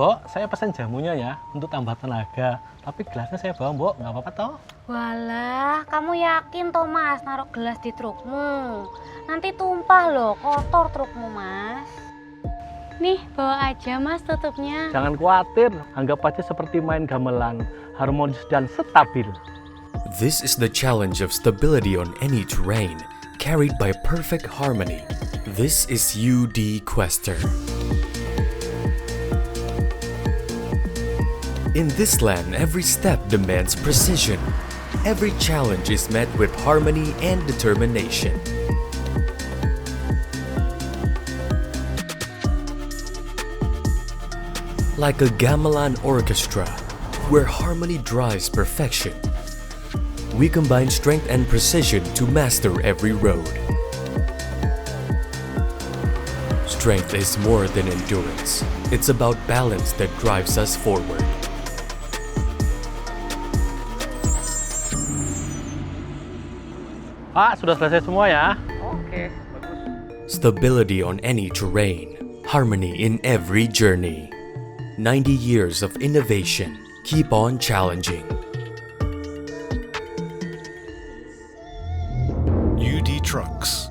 Mbok, saya pesan jamunya ya, untuk tambah tenaga. Tapi gelasnya saya bawa, Mbok, nggak apa-apa toh? Walah, kamu yakin toh Mas naruh gelas di trukmu? Nanti tumpah loh, kotor trukmu Mas. Nih, bawa aja Mas tutupnya. Jangan khawatir, anggap aja seperti main gamelan, harmonis dan stabil. This is the challenge of stability on any terrain, carried by perfect harmony. This is UD Quester. In this land, every step demands precision. Every challenge is met with harmony and determination. Like a gamelan orchestra, where harmony drives perfection, we combine strength and precision to master every road. Strength is more than endurance. It's about balance that drives us forward. Pak, sudah selesai semua ya? Oke, bagus. Stability on any terrain, harmony in every journey. 90 years of innovation. Keep on challenging. UD Trucks.